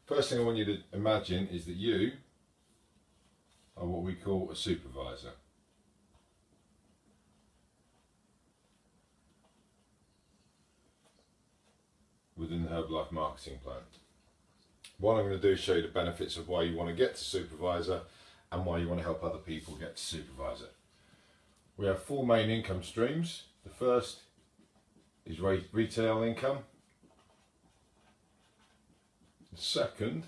First thing I want you to imagine is that you are what we call a supervisor. Within the Herbalife Marketing Plan. What I'm going to do is show you the benefits of why you want to get to supervisor and why you want to help other people get to supervisor. We have 4 main income streams. The first is retail income. The second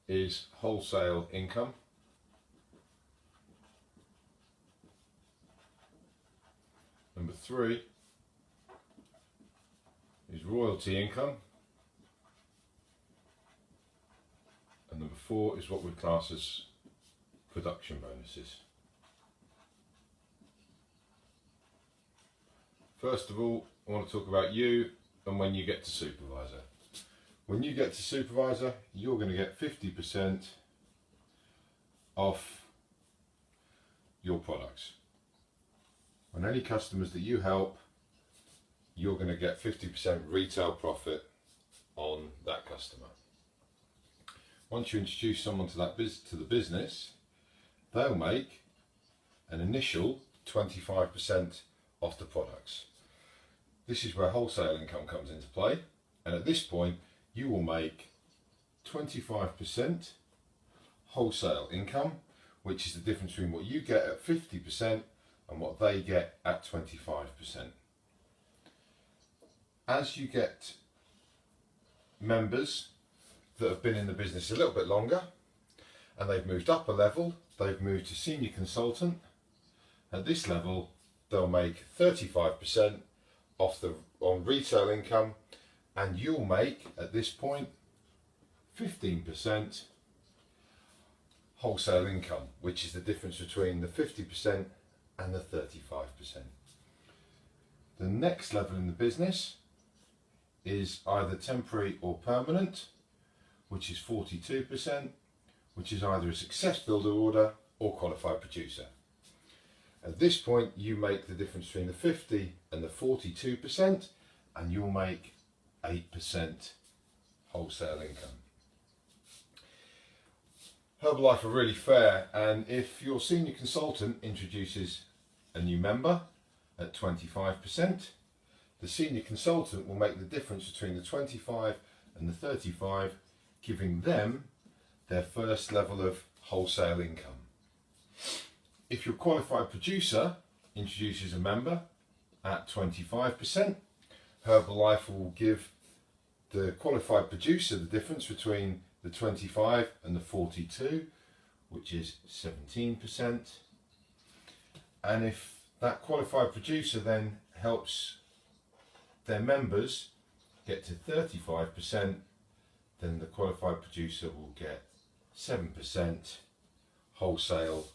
is wholesale income. Number 3 is royalty income. And number 4 is what we class as production bonuses. First of all, I want to talk about you and when you get to supervisor. When you get to supervisor, you're going to get 50% off your products. On any customers that you help, you're going to get 50% retail profit on that customer. Once you introduce someone to the business, they'll make an initial 25% off the products. This is where wholesale income comes into play, and at this point you will make 25% wholesale income, which is the difference between what you get at 50% and what they get at 25%. As you get members that have been in the business a little bit longer and they've moved up a level, they've moved to senior consultant, at this level they'll make 35% off on retail income, and you'll make at this point 15% wholesale income, which is the difference between the 50% and the 35%. The next level in the business is either temporary or permanent, which is 42%, which is either a success builder order or qualified producer. At this point you make the difference between the 50 and the 42%, and you'll make 8% wholesale income. Herbalife are really fair, and if your senior consultant introduces a new member at 25%, the senior consultant will make the difference between the 25 and the 35, giving them their first level of wholesale income. If your qualified producer introduces a member at 25%, Herbalife will give the qualified producer the difference between the 25 and the 42, which is 17%. And if that qualified producer then helps their members get to 35%, then the qualified producer will get 7% wholesale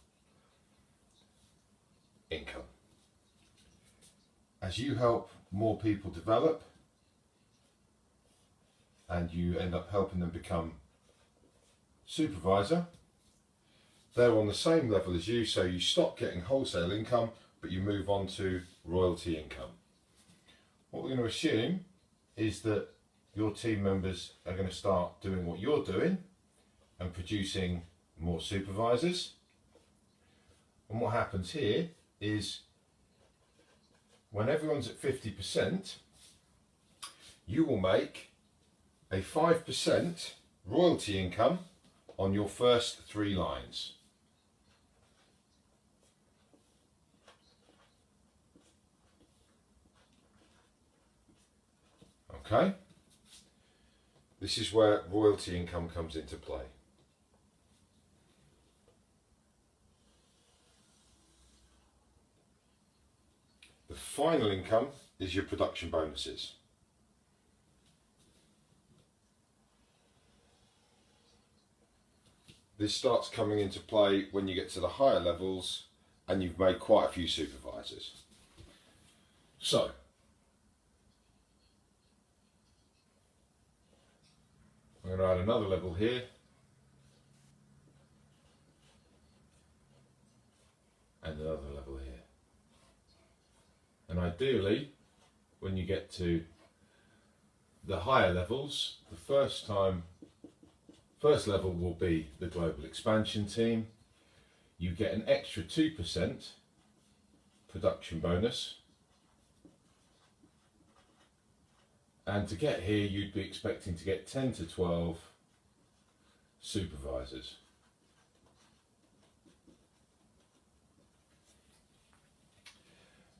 income. As you help more people develop and you end up helping them become supervisor, they're on the same level as you, so you stop getting wholesale income but you move on to royalty income. What we're going to assume is that your team members are going to start doing what you're doing and producing more supervisors. And what happens here is when everyone's at 50%, you will make a 5% royalty income on your first 3 lines. Okay? This is where royalty income comes into play. The final income is your production bonuses. This starts coming into play when you get to the higher levels and you've made quite a few supervisors. So, I'm going to add another level here. And another level here. And ideally, when you get to the higher levels, the first time First level will be the global expansion team. You get an extra 2% production bonus. And to get here, you'd be expecting to get 10 to 12 supervisors.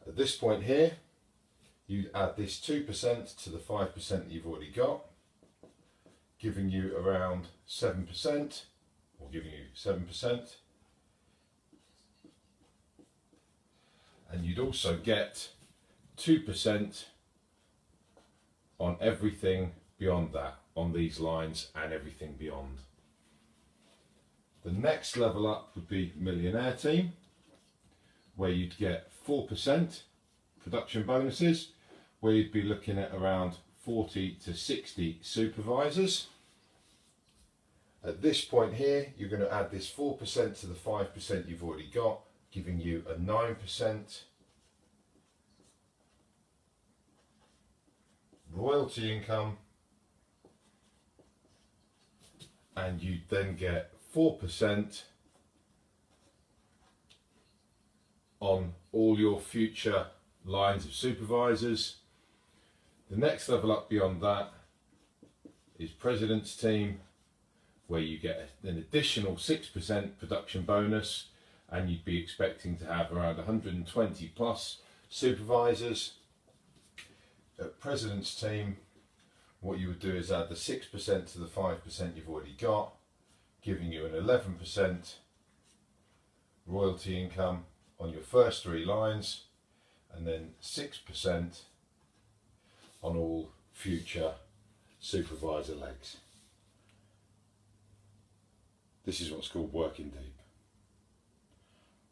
At this point here, you add this 2% to the 5% that you've already got, giving you around 7%, or giving you 7%. And you'd also get 2% on everything beyond that, on these lines and everything beyond. The next level up would be millionaire team, where you'd get 4% production bonuses, where you'd be looking at around 40 to 60 supervisors. At this point here, you're going to add this 4% to the 5% you've already got, giving you a 9% royalty income, and you then get 4% on all your future lines of supervisors. The next level up beyond that is president's team, where you get an additional 6% production bonus, and you'd be expecting to have around 120 plus supervisors. At president's team, what you would do is add the 6% to the 5% you've already got, giving you an 11% royalty income on your first 3 lines, and then 6% on all future supervisor legs. This is what's called working deep.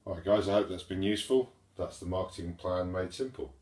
Alright guys, I hope that's been useful. That's the marketing plan made simple.